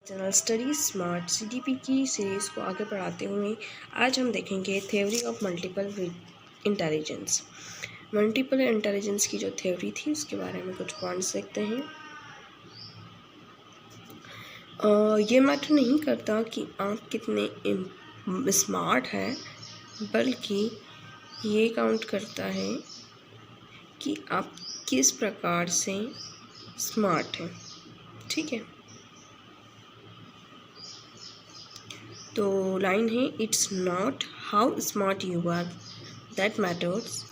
General studies smart CDP की series को आगे बढ़ाते हुए आज हम देखेंगे theory of multiple intelligence. Multiple intelligence की जो थ्योरी थी उसके बारे में कुछ पॉइंट्स देखते हैं। ये मैटर नहीं करता कि आप कितने स्मार्ट हैं, बल्कि ये काउंट करता है कि आप किस प्रकार से स्मार्ट हैं। ठीक है, तो लाइन है, it's not how smart you are that matters,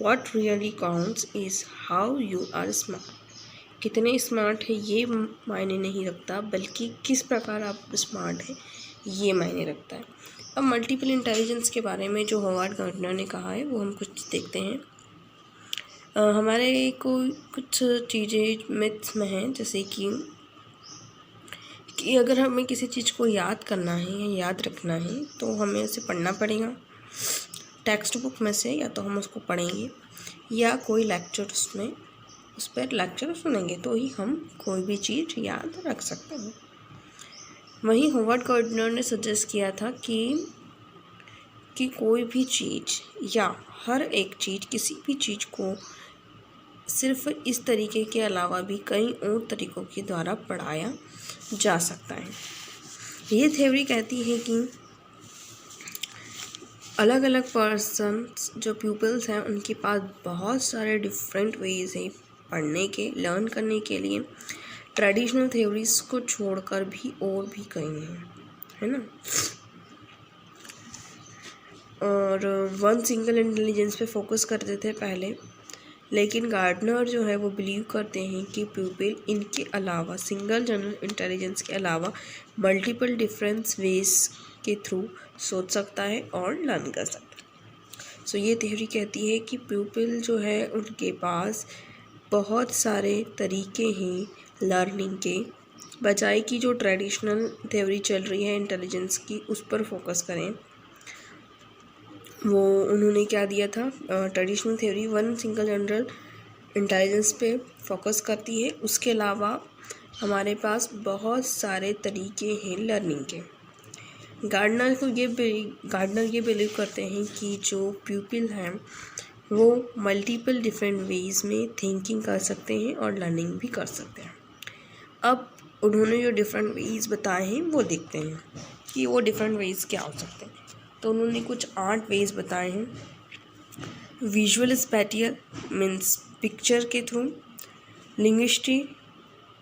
what really counts is how you are smart. कितने स्मार्ट है ये मायने नहीं रखता, बल्कि किस प्रकार आप स्मार्ट हैं ये मायने रखता है। अब मल्टीपल इंटेलिजेंस के बारे में जो होवार्ड गार्डनर ने कहा है वो हम कुछ देखते हैं। हमारे को कुछ चीज़ें मिथ्स में हैं, जैसे कि अगर हमें किसी चीज़ को याद करना है या याद रखना है तो हमें उसे पढ़ना पड़ेगा टेक्स्ट बुक में से, या तो हम उसको पढ़ेंगे या कोई लेक्चर उस पर लेक्चर सुनेंगे तो ही हम कोई भी चीज़ याद रख सकते हैं। वहीं होवार्ड गार्डनर ने सजेस्ट किया था कि कोई भी चीज़ या हर एक चीज़, किसी भी चीज़ को सिर्फ इस तरीके के अलावा भी कई और तरीक़ों के द्वारा पढ़ाया जा सकता है। ये थ्योरी कहती है कि अलग अलग पर्सन्स जो प्यूपल्स हैं उनके पास बहुत सारे डिफरेंट वेज हैं पढ़ने के, लर्न करने के लिए। ट्रेडिशनल थ्योरीज को छोड़कर भी और भी कई हैं, है ना। और वन सिंगल इंटेलिजेंस पे फोकस करते थे पहले, लेकिन गार्डनर जो है वो बिलीव करते हैं कि प्यूपिल इनके अलावा, सिंगल जनरल इंटेलिजेंस के अलावा मल्टीपल डिफरेंस वेज के थ्रू सोच सकता है और लर्न कर सकता है। सो ये थ्योरी कहती है कि प्यूपिल जो है उनके पास बहुत सारे तरीके हैं लर्निंग के, बजाय कि जो ट्रेडिशनल थ्योरी चल रही है इंटेलिजेंस की उस पर फोकस करें। वो उन्होंने क्या दिया था, traditional theory one single general intelligence पे फोकस करती है, उसके अलावा हमारे पास बहुत सारे तरीके हैं लर्निंग के। गार्डनर ये बिलीव करते हैं कि जो प्यूपिल हैं वो मल्टीपल डिफरेंट वेज में थिंकिंग कर सकते हैं और लर्निंग भी कर सकते हैं। अब उन्होंने जो डिफरेंट वेज बताए हैं वो देखते हैं कि वो डिफरेंट वेज क्या हो सकते हैं। तो उन्होंने कुछ 8 वेज बताए हैं। विजुअल स्पैटियल मीन्स पिक्चर के थ्रू, लिंग्विस्टिक,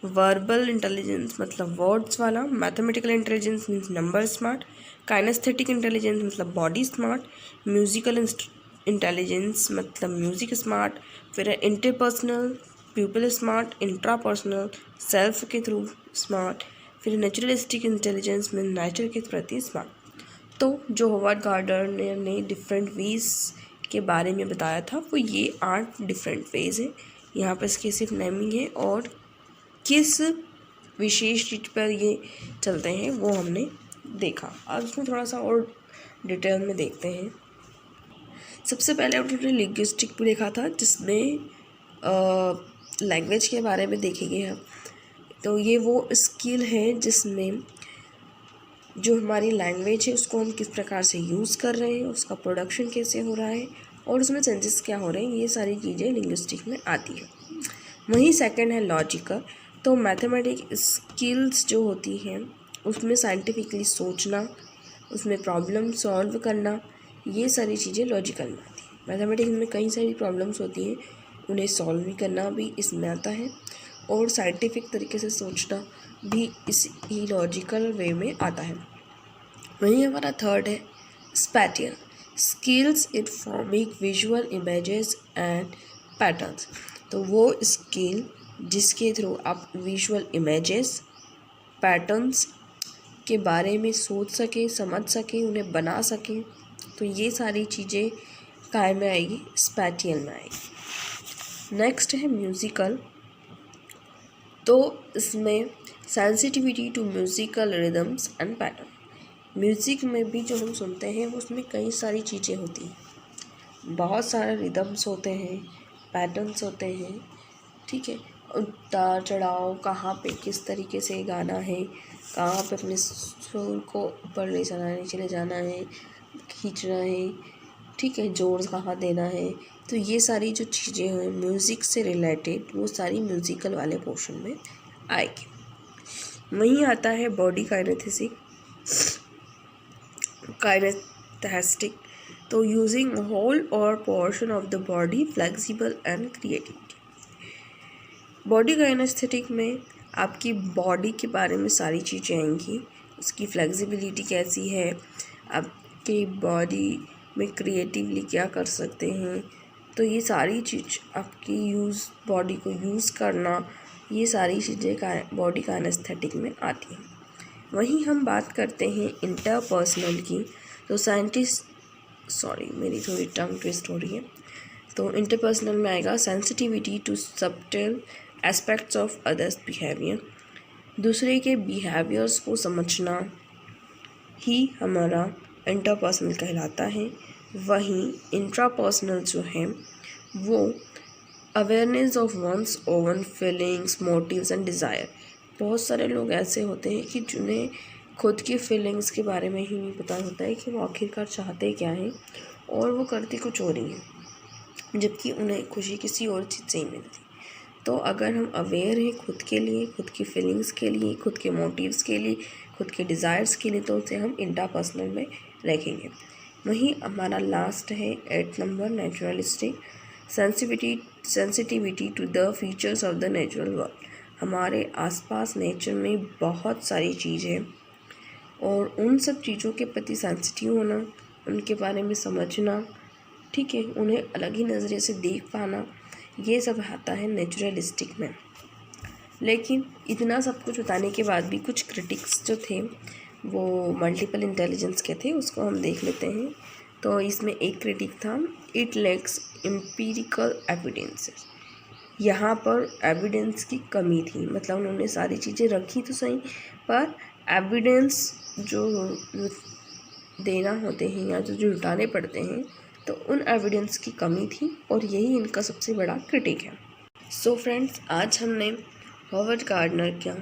वर्बल इंटेलिजेंस मतलब वर्ड्स वाला, mathematical intelligence means number smart, kinaesthetic intelligence मतलब बॉडी स्मार्ट, म्यूजिकल इंटेलिजेंस मतलब म्यूजिक स्मार्ट, फिर interpersonal people smart, intrapersonal self के थ्रू स्मार्ट, फिर नेचुरलिस्टिक इंटेलिजेंस मीन्स नेचर के प्रति स्मार्ट। तो जो होवार्ड गार्डनर ने डिफरेंट वेज के बारे में बताया था वो ये 8 डिफरेंट वेज है। यहाँ पर इसकी सिर्फ नेमिंग है और किस विशेष चीज़ पर ये चलते हैं वो हमने देखा। अब इसमें थोड़ा सा और डिटेल में देखते हैं। सबसे पहले उन्होंने लिंग्विस्टिक भी देखा था, जिसमें लैंग्वेज के बारे में देखेंगे हम। तो ये वो स्किल है जिसमें जो हमारी लैंग्वेज है उसको हम किस प्रकार से यूज़ कर रहे हैं, उसका प्रोडक्शन कैसे हो रहा है और उसमें चेंजेस क्या हो रहे हैं, ये सारी चीज़ें लिंग्विस्टिक में आती है। वहीं सेकंड है लॉजिकल। तो मैथमेटिक स्किल्स जो होती हैं उसमें साइंटिफिकली सोचना, उसमें प्रॉब्लम सॉल्व करना, ये सारी चीज़ें लॉजिकल में आती हैं। मैथमेटिक्स में कई सारी प्रॉब्लम्स होती हैं, उन्हें सॉल्व भी करना भी इसमें आता है और साइंटिफिक तरीके से सोचना भी इस ही लॉजिकल वे में आता है। वहीं हमारा थर्ड है spatial skills in forming visual images and patterns. तो वो स्किल जिसके थ्रू आप विजुअल इमेजेस, पैटर्न्स के बारे में सोच सकें, समझ सकें, उन्हें बना सकें, तो ये सारी चीज़ें काय में आएगी, स्पैटियल में आएगी। नेक्स्ट है म्यूज़िकल। तो इसमें sensitivity to musical rhythms and pattern. Music में भी जो हम सुनते हैं उसमें कई सारी चीज़ें होती हैं, बहुत सारे रिदम्स होते हैं, पैटर्न्स होते हैं, ठीक है। उतार चढ़ाव, कहाँ पे किस तरीके से गाना है, कहाँ पे अपने सुर को ऊपर ले जाना है, नीचे ले जाना है, खींचना है, ठीक है, जोर कहाँ देना है। तो ये सारी जो चीज़ें हैं म्यूज़िक से रिलेटेड, वो सारी म्यूज़िकल वाले पोर्शन में आएगी। वहीं आता है बॉडी काइनेस्थेटिक, तो यूजिंग होल और portion of the body flexible and creativity. Body kinaesthetic में आपकी बॉडी के बारे में सारी चीज़ें आएंगी, उसकी फ्लेक्सिबिलिटी कैसी है, आपकी बॉडी में क्रिएटिवली क्या कर सकते हैं, तो ये सारी चीज़ आपकी बॉडी को यूज़ करना, ये सारी चीज़ें बॉडी काइनेस्थेटिक में आती हैं। वहीं हम बात करते हैं इंटरपर्सनल की, तो मेरी थोड़ी टंग ट्विस्ट हो रही है। तो इंटरपर्सनल में आएगा sensitivity to subtle aspects of others behaviour, दूसरे के बिहेवियर्स को समझना ही हमारा इंटरपर्सनल कहलाता है। वहीं इंट्रापर्सनल जो है वो awareness of one's own feelings, motives and desire. बहुत सारे लोग ऐसे होते हैं कि जिन्हें खुद की फीलिंग्स के बारे में ही नहीं पता होता है कि वो आखिरकार चाहते क्या हैं, और वो करते कुछ और ही हैं, जबकि उन्हें खुशी किसी और चीज़ से ही मिलती। तो अगर हम अवेयर हैं खुद के लिए, खुद की फीलिंग्स के लिए, खुद के मोटिव्स के लिए, खुद के डिज़ायर्स के लिए, तो उसे हम इंट्रापर्सनल में रखेंगे। वहीं हमारा लास्ट है 8 number naturalistic, sensitivity to the features of the natural world. हमारे आसपास नेचर में बहुत सारी चीज़ें, और उन सब चीज़ों के प्रति सेंसिटिव होना, उनके बारे में समझना, ठीक है, उन्हें अलग ही नज़रिए से देख पाना, ये सब आता है नेचुरलिस्टिक में। लेकिन इतना सब कुछ बताने के बाद भी कुछ क्रिटिक्स जो थे वो मल्टीपल इंटेलिजेंस के थे, उसको हम देख लेते हैं। तो इसमें एक क्रिटिक था, इट लैक्स एम्पिरिकल एविडेंसेस। यहाँ पर एविडेंस की कमी थी, मतलब उन्होंने सारी चीज़ें रखी तो सही, पर एविडेंस जो देना होते हैं या जो जुटाने पड़ते हैं, तो उन एविडेंस की कमी थी, और यही इनका सबसे बड़ा क्रिटिक है। सो फ्रेंड्स, आज हमने हॉवर्ड गार्डनर का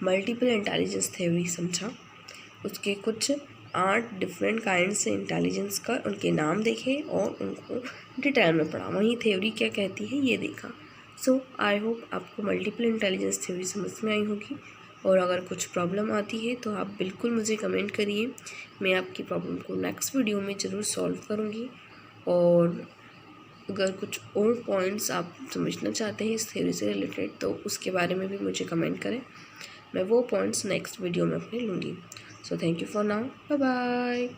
मल्टीपल इंटेलिजेंस थ्योरी समझा, उसके कुछ 8 डिफरेंट काइंड से इंटेलिजेंस का उनके नाम देखे और उनको डिटेल में पढ़ा, वहीं थ्योरी क्या कहती है ये देखा। सो आई होप आपको मल्टीपल इंटेलिजेंस थ्योरी समझ में आई होगी, और अगर कुछ प्रॉब्लम आती है तो आप बिल्कुल मुझे कमेंट करिए, मैं आपकी प्रॉब्लम को नेक्स्ट वीडियो में ज़रूर सॉल्व करूँगी। और अगर कुछ और पॉइंट्स आप समझना चाहते हैं इस थ्योरी से रिलेटेड, तो उसके बारे में भी मुझे कमेंट करें, मैं वो पॉइंट्स नेक्स्ट वीडियो में अपने लूँगी। So thank you for now, bye bye.